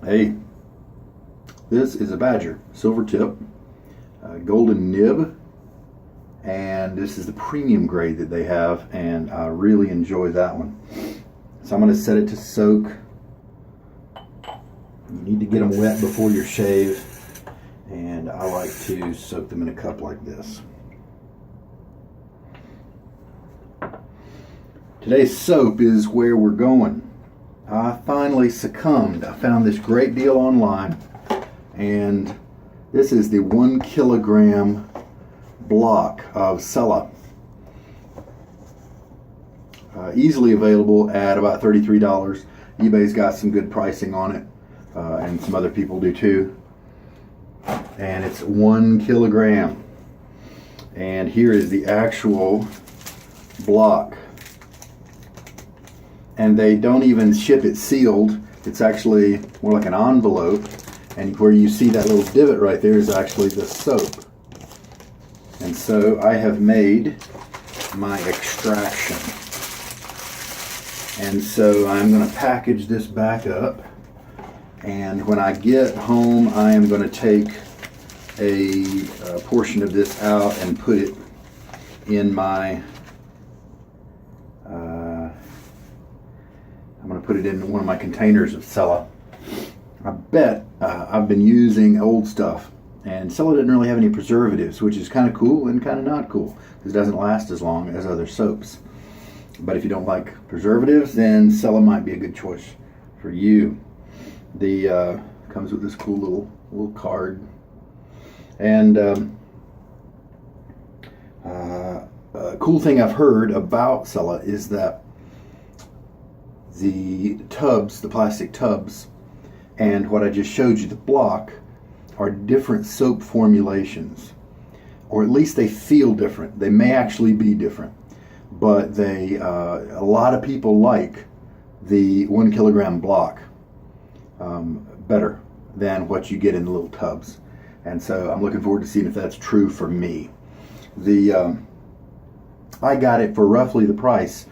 Hey, this is a Badger, Silvertip, golden nib, and this is the premium grade that they have, and I really enjoy that one. So I'm going to set it to soak. You need to get them wet before your shave, and I like to soak them in a cup like this. Today's soap is where we're going. I finally succumbed. I found this great deal online, and this is the 1 kilogram block of Cella. Easily available at about $33. eBay's got some good pricing on it, and some other people do too. And it's 1 kilogram. And here is the actual block. And they don't even ship it sealed. It's actually more like an envelope. And where you see that little divot right there is actually the soap. And so I have made my extraction. And so I'm going to package this back up. And when I get home, I am going to take a portion of this out and put it in my I'm going to put it in one of my containers of Cella. I bet I've been using old stuff, and Cella didn't really have any preservatives, which is kind of cool and kind of not cool because it doesn't last as long as other soaps. But if you don't like preservatives, then Cella might be a good choice for you. The comes with this cool little card, and a cool thing I've heard about Cella is that the tubs, the plastic tubs, and what I just showed you, the block, are different soap formulations, or at least they feel different. They may actually be different, but they a lot of people like the 1 kilogram block better than what you get in the little tubs, and so I'm looking forward to seeing if that's true for me. I got it for roughly the price,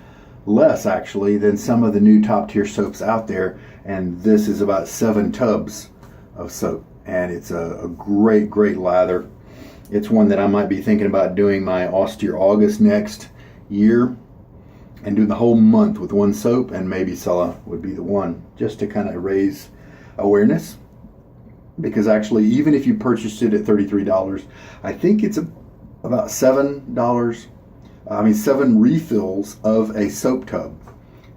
less actually, than some of the new top tier soaps out there, and this is about 7 tubs of soap, and it's a great lather. It's one that I might be thinking about doing my austere August next year and doing the whole month with one soap, and maybe Cella would be the one, just to kind of raise awareness, because actually even if you purchased it at $33, I think it's about $7, 7 refills of a soap tub,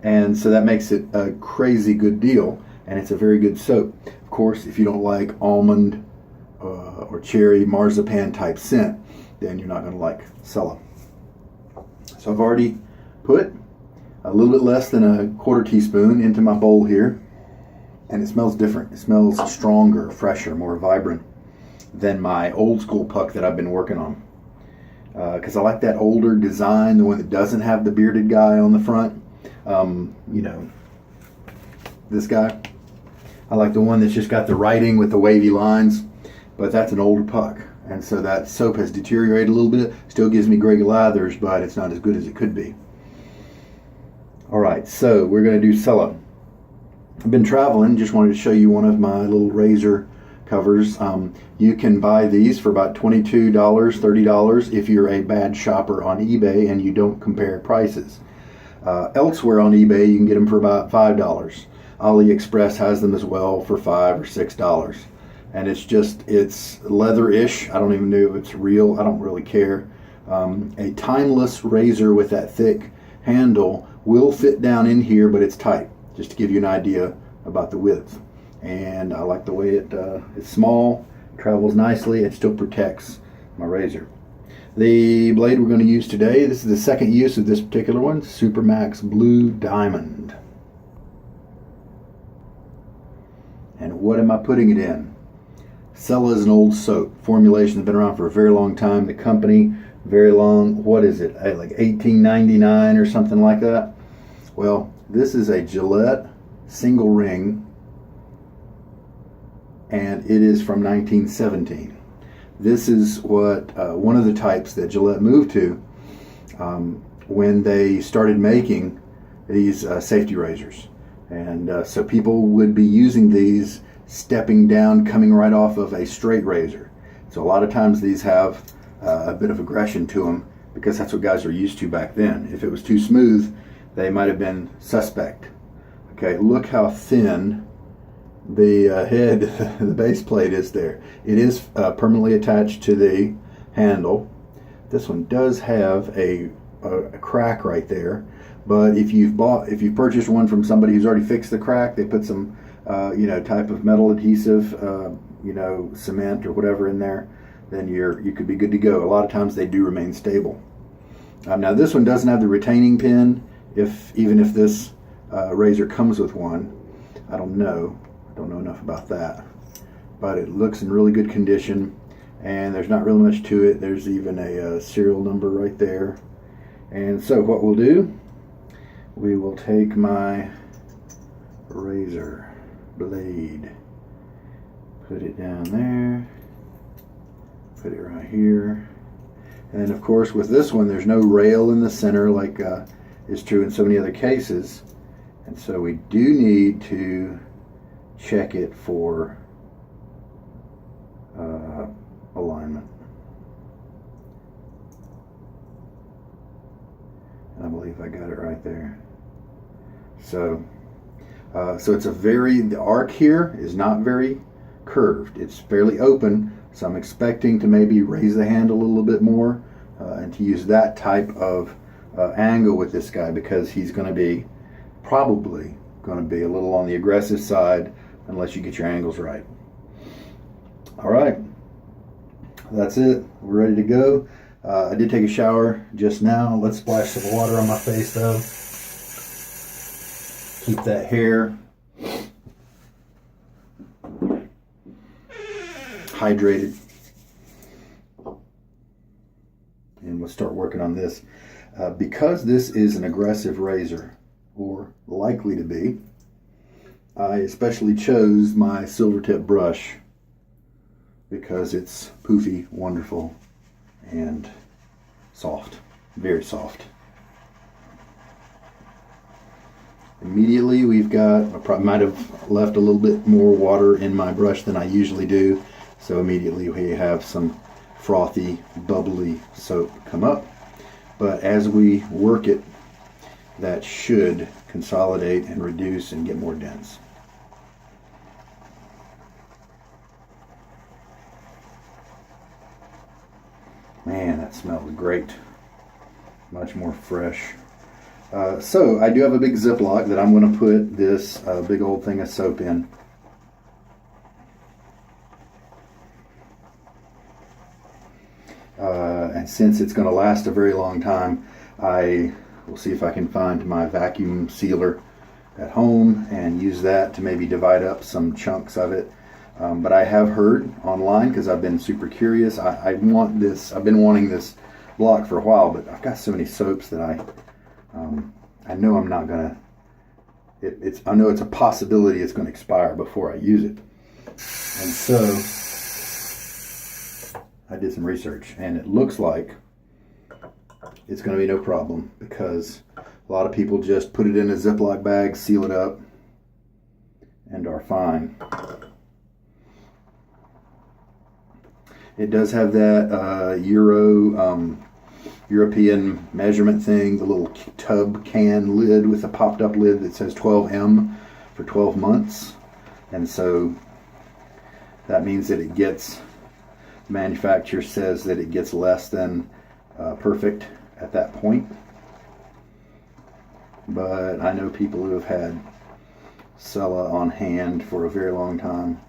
and so that makes it a crazy good deal, and it's a very good soap. Of course, if you don't like almond or cherry marzipan type scent, then you're not going to like Cella. So I've already put a little bit less than a quarter teaspoon into my bowl here, and it smells different. It smells stronger, fresher, more vibrant than my old school puck that I've been working on. Because I like that older design, the one that doesn't have the bearded guy on the front. This guy. I like the one that's just got the writing with the wavy lines, but that's an older puck. And so that soap has deteriorated a little bit. Still gives me great lathers, but it's not as good as it could be. All right, so we're going to do Cella. I've been traveling, just wanted to show you one of my little razor covers. You can buy these for about $22, $30 if you're a bad shopper on eBay and you don't compare prices. Elsewhere on eBay, you can get them for about $5. AliExpress has them as well for $5 or $6. And it's leather-ish. I don't even know if it's real. I don't really care. A timeless razor with that thick handle will fit down in here, but it's tight, just to give you an idea about the width. And I like the way it's small, travels nicely, it still protects my razor. The blade we're going to use today, this is the second use of this particular one, Supermax Blue Diamond. And what am I putting it in? Cella is an old soap. Formulation has been around for a very long time. The company, very long, what is it, like $18.99 or something like that? Well, this is a Gillette single ring, and it is from 1917. This is what one of the types that Gillette moved to when they started making these safety razors. And so people would be using these stepping down, coming right off of a straight razor. So a lot of times these have a bit of aggression to them because that's what guys are used to back then. If it was too smooth, they might have been suspect. Okay, look how thin the head, the base plate is there. It is permanently attached to the handle. This one does have a crack right there, but if you've purchased one from somebody who's already fixed the crack, they put some type of metal adhesive, cement or whatever in there, then you could be good to go. A lot of times they do remain stable. Now this one doesn't have the retaining pin, even if this razor comes with one. I don't know enough about that, but it looks in really good condition, and there's not really much to it. There's even a serial number right there. And so what we'll do, we will take my razor blade, put it down there, put it right here, and of course with this one there's no rail in the center like is true in so many other cases, and so we do need to check it for alignment. And I believe I got it right there. So it's the arc here is not very curved. It's fairly open, so I'm expecting to maybe raise the handle a little bit more and to use that type of angle with this guy, because he's probably going to be a little on the aggressive side unless you get your angles right. All right, that's it. We're ready to go. I did take a shower just now. Let's splash some water on my face though. Keep that hair hydrated. And we'll start working on this. Because this is an aggressive razor, or likely to be, I especially chose my Silvertip brush because it's poofy, wonderful, and soft, very soft. Immediately we've got, I probably might have left a little bit more water in my brush than I usually do, so immediately we have some frothy, bubbly soap come up. But as we work it, that should consolidate and reduce and get more dense. Man, that smells great. Much more fresh. So I do have a big Ziploc that I'm going to put this big old thing of soap in. And since it's going to last a very long time, I will see if I can find my vacuum sealer at home and use that to maybe divide up some chunks of it. But I have heard online, because I've been super curious, I've been wanting this block for a while, but I've got so many soaps that I know I'm not gonna, I know it's a possibility it's gonna expire before I use it. And so I did some research, and it looks like it's gonna be no problem, because a lot of people just put it in a Ziploc bag, seal it up, and are fine. It does have that European measurement thing, the little tub can lid with a popped up lid that says 12M for 12 months. And so that means that it gets, the manufacturer says that it gets less than perfect at that point. But I know people who have had Cella on hand for a very long time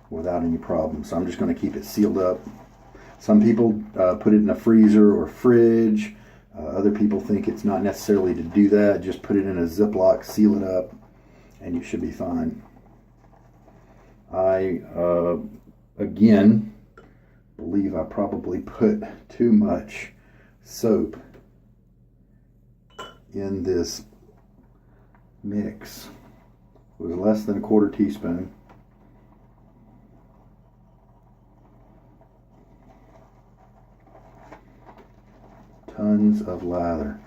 without any problem. So I'm just going to keep it sealed up. Some people put it in a freezer or fridge. Other people think it's not necessarily to do that. Just put it in a Ziploc, seal it up, and you should be fine. I, again, believe I probably put too much soap in this mix. It was less than a quarter teaspoon. Tons of lather.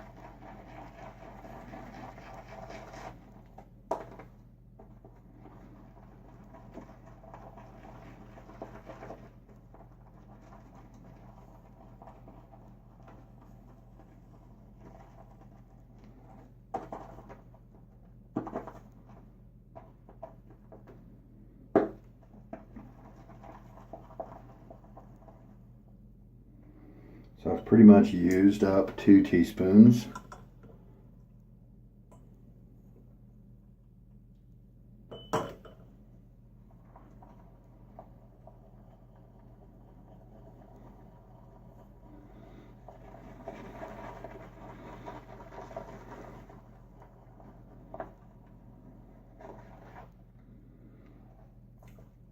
So I've pretty much used up 2 teaspoons.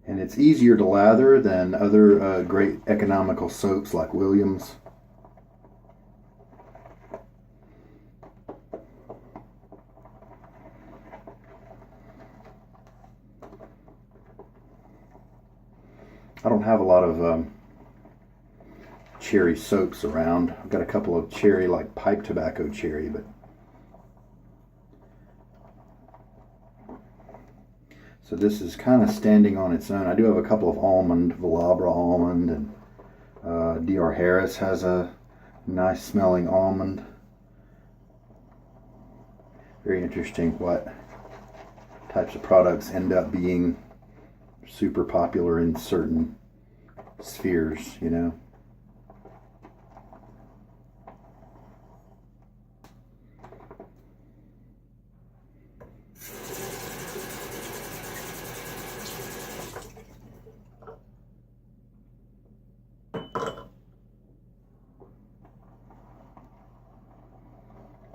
And it's easier to lather than other great economical soaps like Williams. I don't have a lot of cherry soaps around. I've got a couple of cherry, like pipe tobacco cherry, but so this is kind of standing on its own. I do have a couple of almond, Velabra almond, and D.R. Harris has a nice smelling almond. Very interesting what types of products end up being super popular in certain spheres, you know.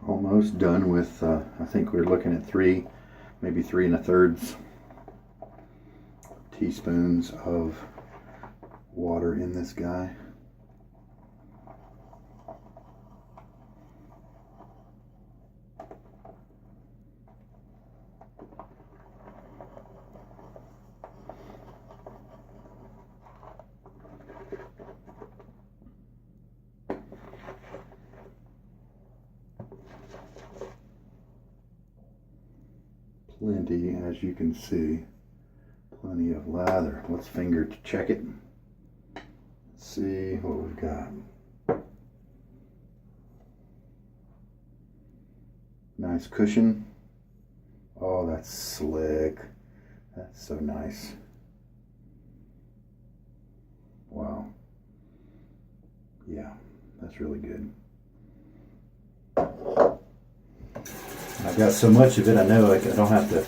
Almost done with, I think we're looking at 3, maybe 3 1/3 teaspoons of water in this guy. Plenty, as you can see, plenty of lather. Let's finger to check it. Let's see what we've got. Nice cushion. Oh, that's slick. That's so nice. Wow. Yeah, that's really good. I've got so much of it, I know I don't have to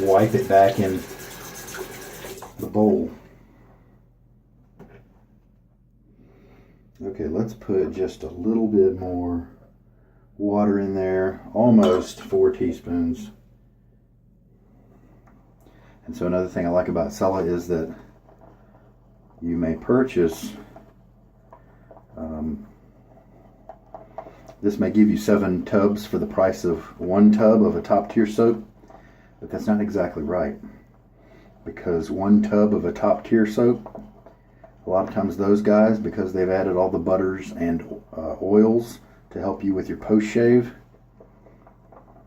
wipe it back in the bowl. Okay, let's put just a little bit more water in there, almost 4 teaspoons. And so another thing I like about Cella is that you may purchase, this may give you 7 tubs for the price of 1 tub of a top tier soap, but that's not exactly right. Because 1 tub of a top tier soap, a lot of times those guys, because they've added all the butters and oils to help you with your post shave,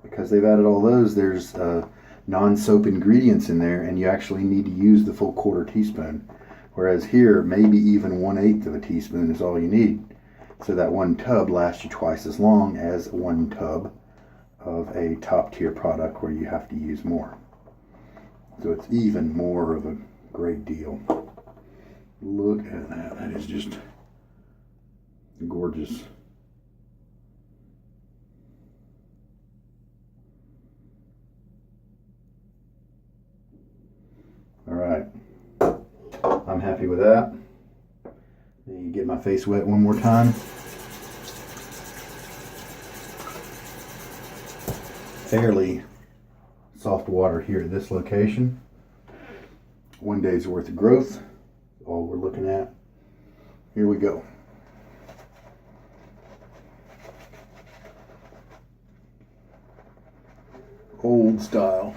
because they've added all those, there's non-soap ingredients in there, and you actually need to use the full 1/4 teaspoon. Whereas here, maybe even 1/8 of a teaspoon is all you need. So that 1 tub lasts you twice as long as 1 tub of a top tier product where you have to use more. So it's even more of a great deal. Look at that. That is just gorgeous. All right. I'm happy with that. You get my face wet one more time. Fairly soft water here at this location. 1 day's worth of growth, all we're looking at. Here we go. Old style.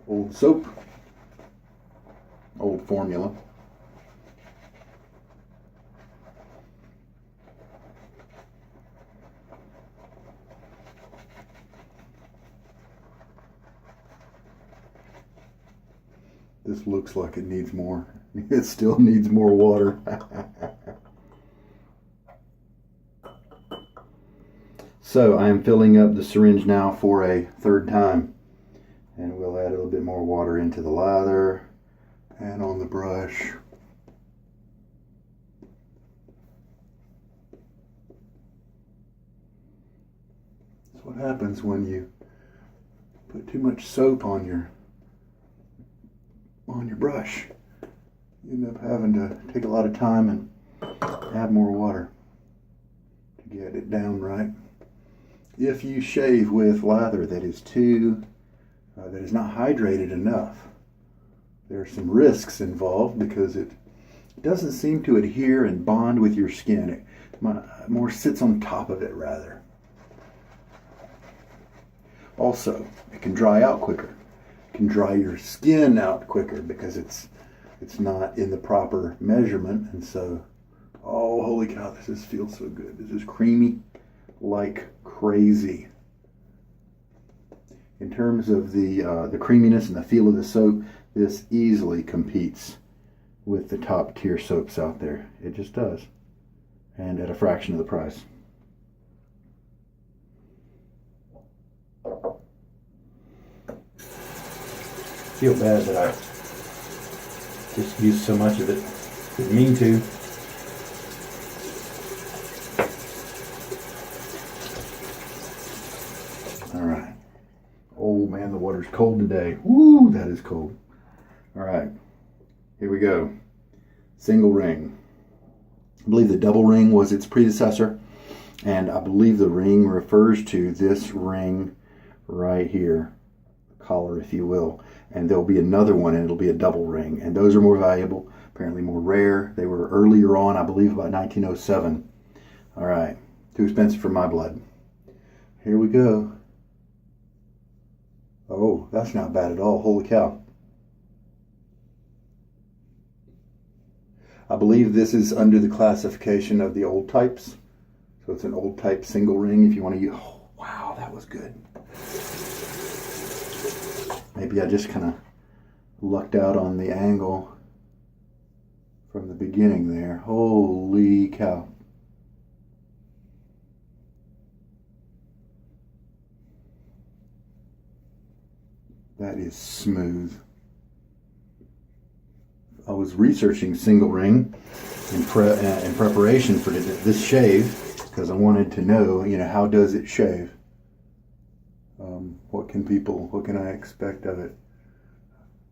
Old soap. Old formula. This looks like it needs more. It still needs more water. So I am filling up the syringe now for a 3rd time. And we'll add a little bit more water into the lather and on the brush. what happens when you put too much soap on your brush. You end up having to take a lot of time and add more water to get it down right. If you shave with lather that is not hydrated enough, there are some risks involved because it doesn't seem to adhere and bond with your skin. It more sits on top of it rather. Also, it can dry out quicker. It can dry your skin out quicker because it's not in the proper measurement, and so, oh, holy cow, this feels so good. This is creamy like crazy. In terms of the creaminess and the feel of the soap, this easily competes with the top tier soaps out there. It just does, and at a fraction of the price. Feel bad that I just used so much of it. Didn't mean to. All right. Oh man, the water's cold today. Woo, that is cold. All right, here we go. Single ring. I believe the double ring was its predecessor, and I believe the ring refers to this ring right here, collar, if you will. And there'll be another one, and it'll be a double ring. And those are more valuable, apparently more rare. They were earlier on, I believe, about 1907. All right, too expensive for my blood. Here we go. Oh, that's not bad at all. Holy cow. I believe this is under the classification of the old types. So it's an old type single ring if you want to use. Oh, wow, that was good. Maybe I just kind of lucked out on the angle from the beginning there. Holy cow. That is smooth. I was researching single ring in preparation for this shave because I wanted to know, how does it shave? What can I expect of it?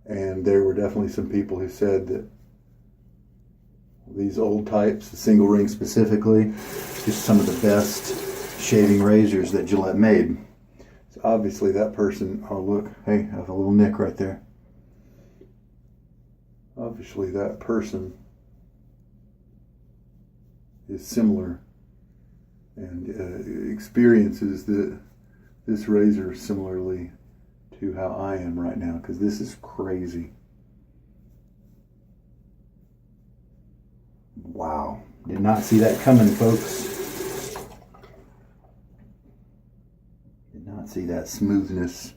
And there were definitely some people who said that these old types, the single ring specifically, just some of the best shaving razors that Gillette made. So obviously that person, oh look, hey, I have a little nick right there. Obviously that person is similar and experiences this razor similarly to how I am right now, because this is crazy. Wow. Did not see that coming, folks. Did not see that smoothness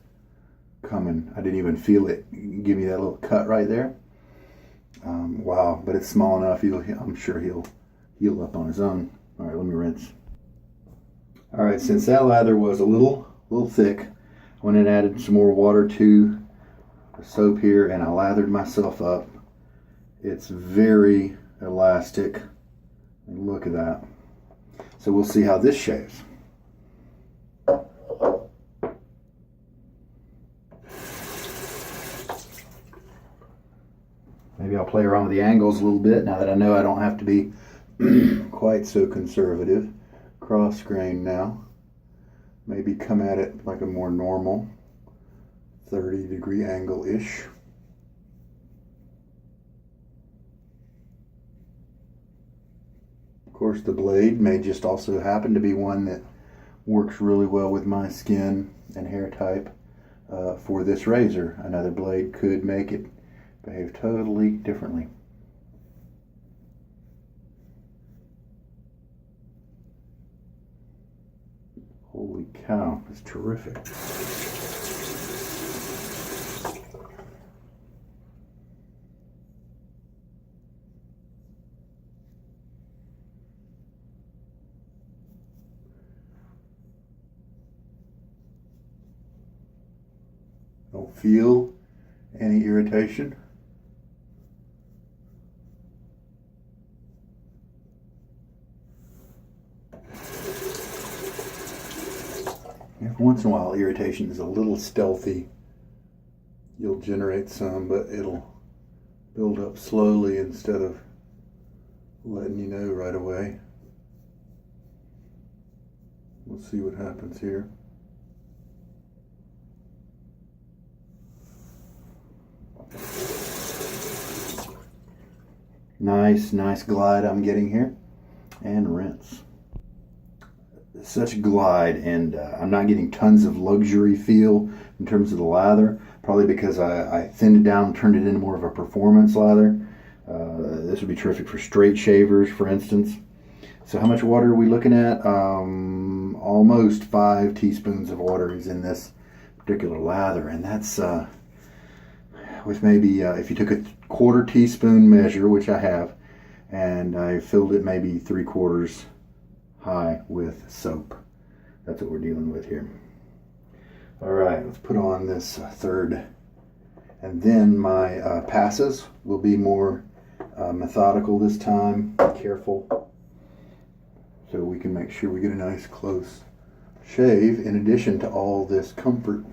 coming. I didn't even feel it give me that little cut right there. Wow, but it's small enough. I'm sure he'll heal up on his own. All right, let me rinse. All right, since that lather was a little thick, I went and added some more water to the soap here, and I lathered myself up. It's very elastic, and look at that. So we'll see how this shaves. Maybe I'll play around with the angles a little bit now that I know I don't have to be quite so conservative. Cross grain now. Maybe come at it like a more normal 30-degree angle-ish. Of course, the blade may just also happen to be one that works really well with my skin and hair type for this razor. Another blade could make it behave totally differently. Holy cow, it's terrific. Don't feel any irritation. Yeah. Once in a while, irritation is a little stealthy. You'll generate some, but it'll build up slowly instead of letting you know right away. We'll see what happens here. Nice glide I'm getting here. And rinse. Such glide, and I'm not getting tons of luxury feel in terms of the lather, probably because I thinned it down and turned it into more of a performance lather. This would be terrific for straight shavers, for instance. So how much water are we looking at? Almost 5 teaspoons of water is in this particular lather, and that's with maybe, if you took a 1/4 teaspoon measure, which I have, and I filled it maybe 3/4 high with soap. That's what we're dealing with here. All right, let's put on this third. And then my passes will be more methodical this time, careful, so we can make sure we get a nice close shave in addition to all this comfort.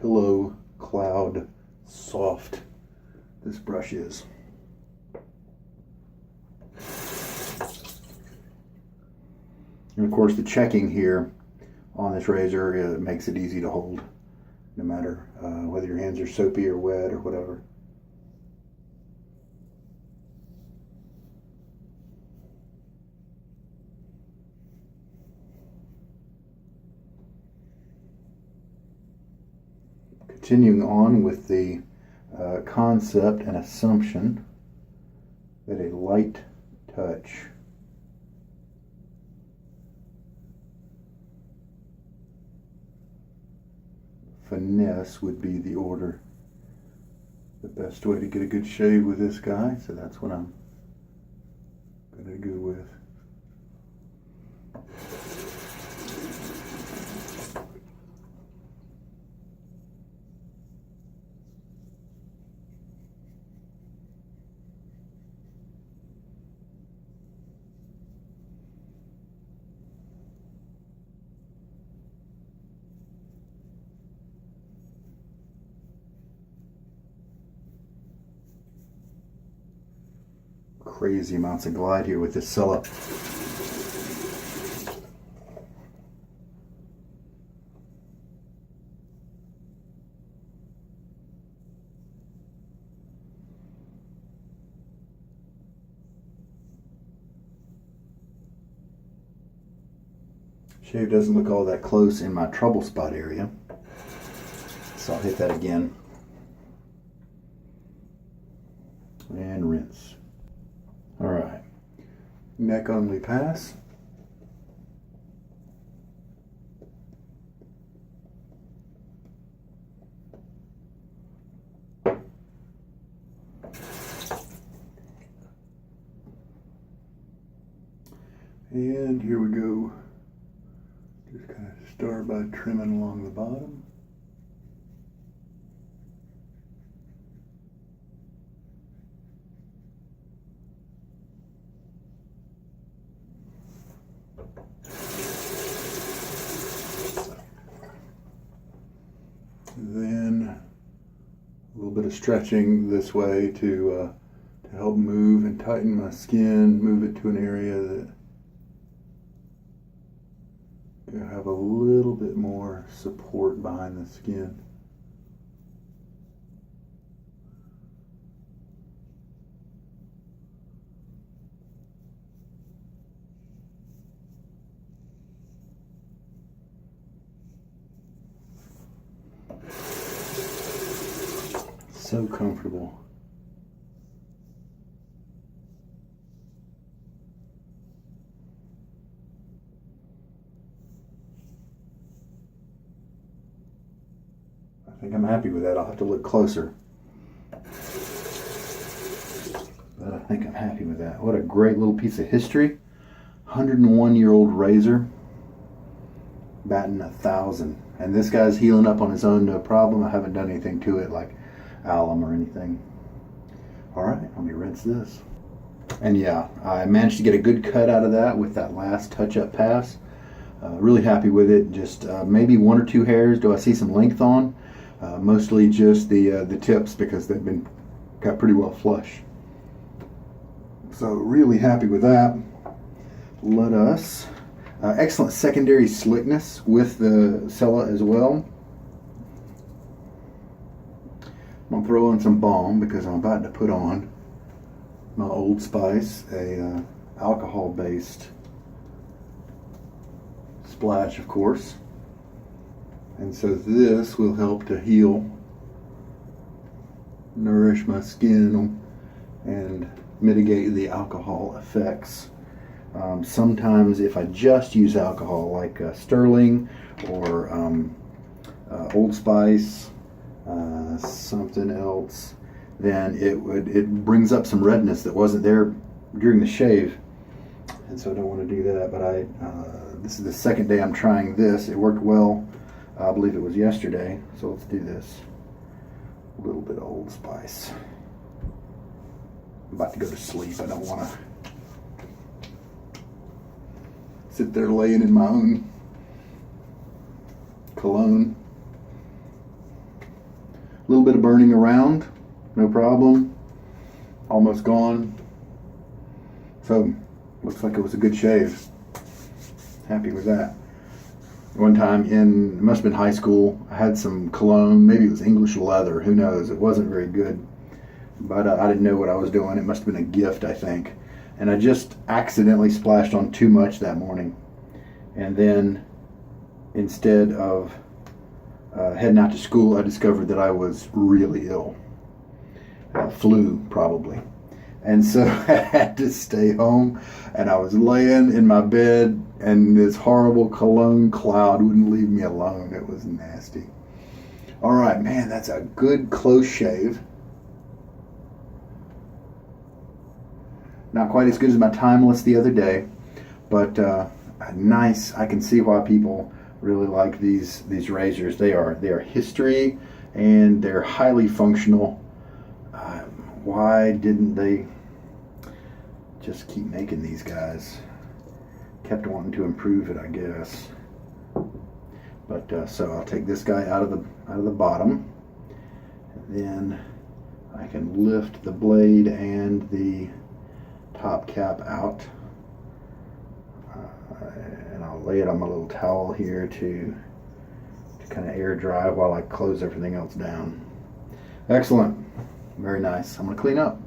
Pillow cloud soft this brush is. And of course the checking here on this razor makes it easy to hold, no matter whether your hands are soapy or wet or whatever. Continuing on with the concept and assumption that a light touch finesse would be the order, the best way to get a good shave with this guy. So that's what I'm going to go with. Crazy amounts of glide here with this Cella. Shave doesn't look all that close in my trouble spot area, so I'll hit that again and rinse. All right, neck only pass. And here we go. Just kind of start by trimming along the bottom. Then a little bit of stretching this way to help move and tighten my skin, move it to an area that you have a little bit more support behind the skin. So comfortable. I think I'm happy with that. I'll have to look closer. But I think I'm happy with that. What a great little piece of history 101-year-old razor, batting 1,000. And this guy's healing up on his own, no problem. I haven't done anything to it like alum or anything. All right, let me rinse this. And yeah, I managed to get a good cut out of that with that last touch-up pass. Really happy with it. Just maybe 1 or 2 hairs do I see some length on. Mostly just the tips, because they've got pretty well flush. So really happy with that. Let us, excellent secondary slickness with the Cella as well. I'm going to throw in some Balm because I'm about to put on my Old Spice, a alcohol-based splash, of course. And so this will help to heal, nourish my skin, and mitigate the alcohol effects. Sometimes if I just use alcohol, like Sterling or Old Spice, something else, then it brings up some redness that wasn't there during the shave, and so I don't want to do that. But this is the second day I'm trying this. It worked well. I believe it was yesterday. So let's do this. A little bit of Old Spice. I'm about to go to sleep. I don't want to sit there laying in my own cologne. A little bit of burning around, no problem. Almost gone. So, looks like it was a good shave. Happy with that. One time it must have been high school, I had some cologne, maybe it was English leather, who knows, it wasn't very good. But I didn't know what I was doing. It must have been a gift, I think. And I just accidentally splashed on too much that morning. And then, instead of heading out to school, I discovered that I was really ill. Flu, probably. And so I had to stay home, and I was laying in my bed, and this horrible cologne cloud wouldn't leave me alone. It was nasty. All right, man, that's a good close shave. Not quite as good as my Timeless the other day, but nice. I can see why people really like these razors. They are history, and they're highly functional. Why didn't they just keep making these guys? Kept wanting to improve it, I guess. But so I'll take this guy out of the bottom, and then I can lift the blade and the top cap out, and I'll lay it on my little towel here to kind of air dry while I close everything else down. Excellent. Very nice. I'm going to clean up.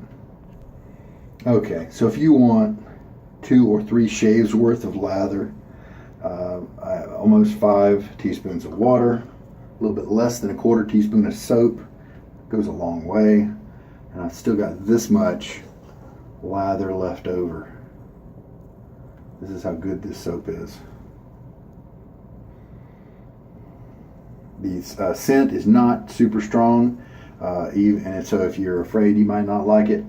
Okay, so if you want 2 or 3 shaves worth of lather, almost 5 teaspoons of water, a little bit less than a 1/4 teaspoon of soap, goes a long way, and I've still got this much lather left over. This is how good this soap is. The scent is not super strong. And so if you're afraid you might not like it,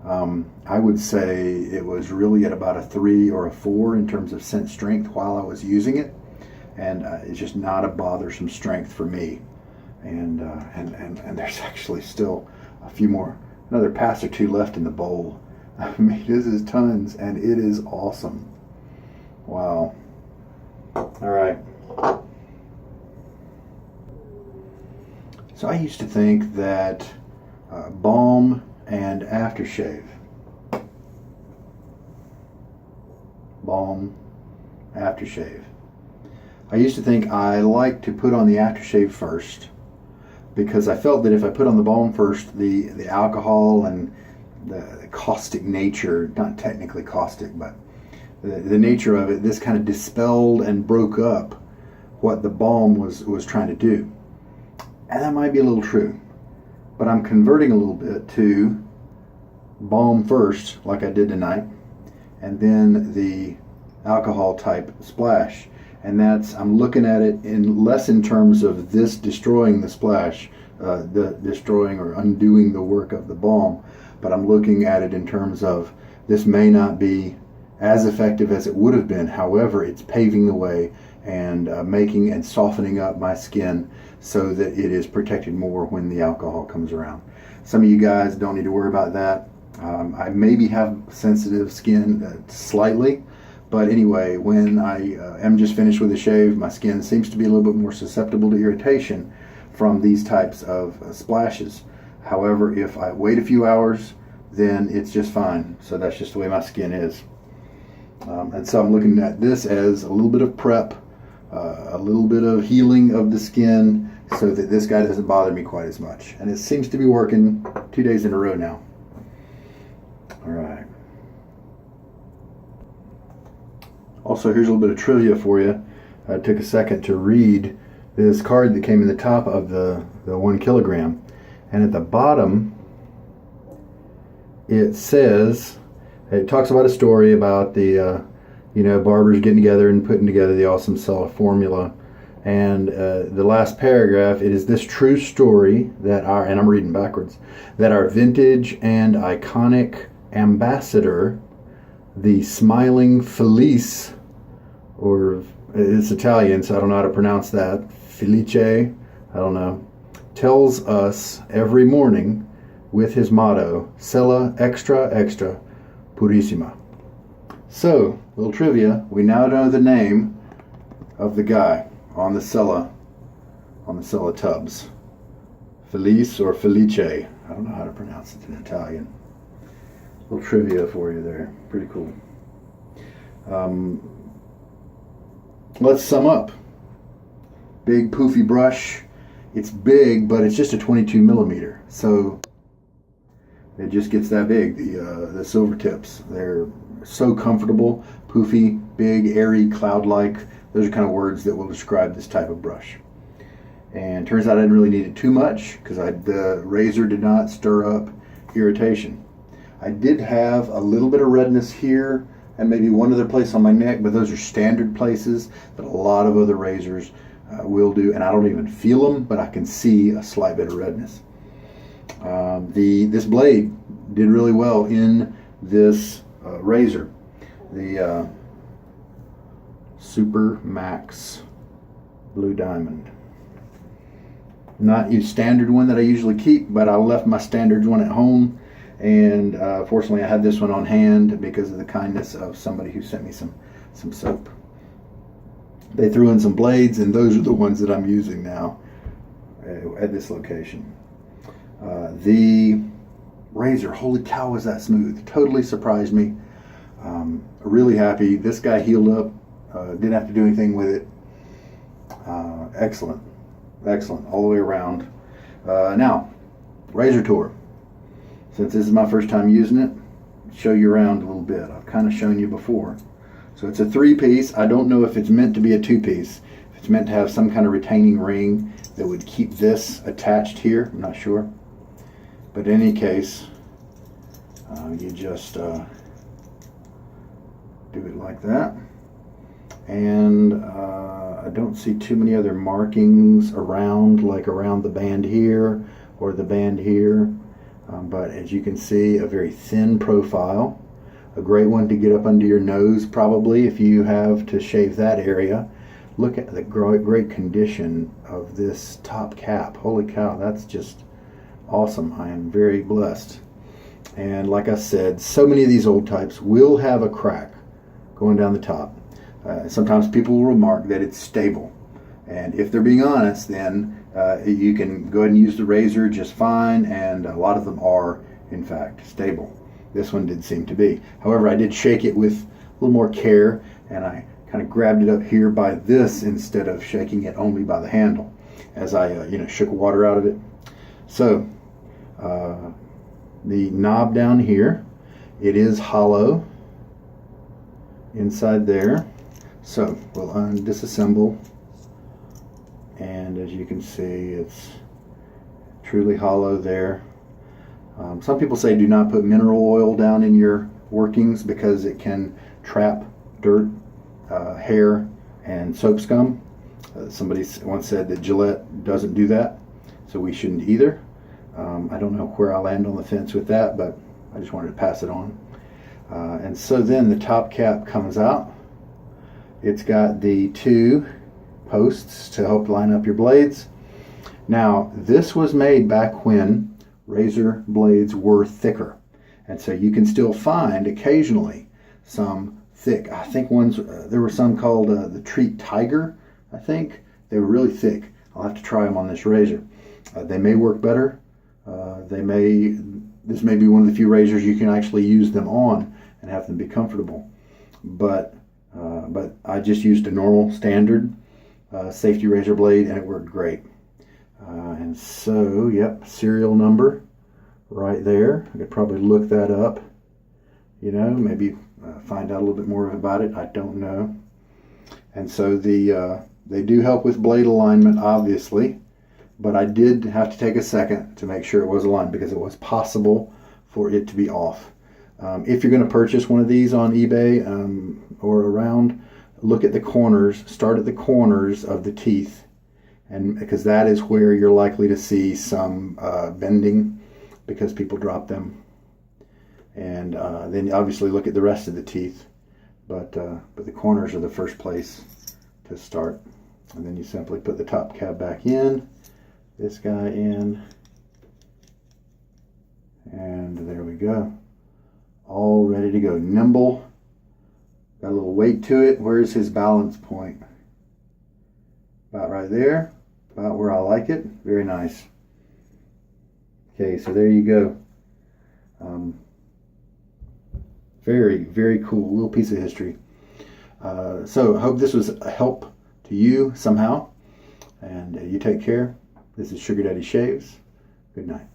I would say it was really at about a 3 or a 4 in terms of scent strength while I was using it, and it's just not a bothersome strength for me. And there's actually still another pass or 2 left in the bowl. I mean, this is tons, and it is awesome. Wow. All right. So I used to think that balm and aftershave. Balm, aftershave. I used to think I liked to put on the aftershave first, because I felt that if I put on the balm first, the alcohol and the caustic nature, not technically caustic, but the nature of it, this kind of dispelled and broke up what the balm was trying to do. And that might be a little true, but I'm converting a little bit to balm first, like I did tonight, and then the alcohol type splash. And I'm looking at it less in terms of this destroying the splash, the destroying or undoing the work of the balm, but I'm looking at it in terms of this may not be as effective as it would have been. However, it's paving the way and making and softening up my skin so that it is protected more when the alcohol comes around. Some of you guys don't need to worry about that. I maybe have sensitive skin slightly, but anyway, when I am just finished with a shave, my skin seems to be a little bit more susceptible to irritation from these types of splashes. However, if I wait a few hours, then it's just fine. So that's just the way my skin is. And so I'm looking at this as a little bit of prep, a little bit of healing of the skin so that this guy doesn't bother me quite as much. And it seems to be working 2 days in a row now. All right. Also, here's a little bit of trivia for you. I took a second to read this card that came in the top of the 1 kilogram. And at the bottom, it says, it talks about a story about the, barbers getting together and putting together the awesome Cella formula. And the last paragraph, it is this true story that and I'm reading backwards, that our vintage and iconic ambassador, the smiling Felice, or it's Italian, so I don't know how to pronounce that, Felice, I don't know, tells us every morning with his motto, Cella extra extra purissima. So, little trivia, we now know the name of the guy on the Cella tubs. Felice or Felice, I don't know how to pronounce it in Italian. Little trivia for you there, pretty cool. Let's sum up. Big poofy brush. It's big, but it's just a 22 millimeter, so it just gets that big. The Silvertips, they're so comfortable, poofy, big, airy, cloud-like. Those are kind of words that will describe this type of brush. And turns out I didn't really need it too much because the razor did not stir up irritation. I did have a little bit of redness here and maybe one other place on my neck, but those are standard places that a lot of other razors will do, and I don't even feel them, but I can see a slight bit of redness. This blade did really well in this razor. The Super Max Blue Diamond. Not a standard one that I usually keep, but I left my standard one at home, and fortunately I had this one on hand because of the kindness of somebody who sent me some soap. They threw in some blades, and those are the ones that I'm using now at this location. The razor, holy cow, was that smooth. Totally surprised me. Really happy. This guy healed up. Didn't have to do anything with it. Excellent. Excellent all the way around. Now, razor tour. Since this is my first time using it, show you around a little bit. I've kind of shown you before. So it's a 3-piece. I don't know if it's meant to be a 2-piece. If it's meant to have some kind of retaining ring that would keep this attached here. I'm not sure. But in any case, you just do it like that. And I don't see too many other markings around, like around the band here or the band here. But as you can see, a very thin profile. A great one to get up under your nose, probably, if you have to shave that area. Look at the great condition of this top cap. Holy cow, that's just awesome. I am very blessed. And like I said, so many of these old types will have a crack going down the top. Sometimes people will remark that it's stable. And if they're being honest, then you can go ahead and use the razor just fine, and a lot of them are, in fact, stable. This one did seem to be. However, I did shake it with a little more care, and I kind of grabbed it up here by this instead of shaking it only by the handle as I shook water out of it. So the knob down here, it is hollow inside there. So we'll disassemble, and as you can see, it's truly hollow there. Some people say do not put mineral oil down in your workings because it can trap dirt, hair, and soap scum. Somebody once said that Gillette doesn't do that, so we shouldn't either. I don't know where I land on the fence with that, but I just wanted to pass it on. And so then the top cap comes out. It's got the 2 posts to help line up your blades. Now, this was made back when razor blades were thicker. And so you can still find occasionally some thick, I think ones, there were some called the Treat Tiger, I think. They were really thick. I'll have to try them on this razor. They may work better. This may be one of the few razors you can actually use them on and have them be comfortable. But I just used a normal standard safety razor blade and it worked great. And so, yep, serial number right there. I could probably look that up, you know, maybe find out a little bit more about it. I don't know. And so they do help with blade alignment, obviously, but I did have to take a second to make sure it was aligned because it was possible for it to be off. If you're going to purchase one of these on eBay or around, look at the corners, start at the corners of the teeth, and because that is where you're likely to see some bending because people drop them. And then obviously look at the rest of the teeth, but the corners are the first place to start. And then you simply put the top cap back in, this guy in, and there we go. All ready to go. Nimble, got a little weight to it. Where's his balance point? About right there, about where I like it. Very nice. Okay, so there you go. Very, very cool little piece of history. So I hope this was a help to you somehow. And you take care. This is Sugar Daddy Shaves. Good night.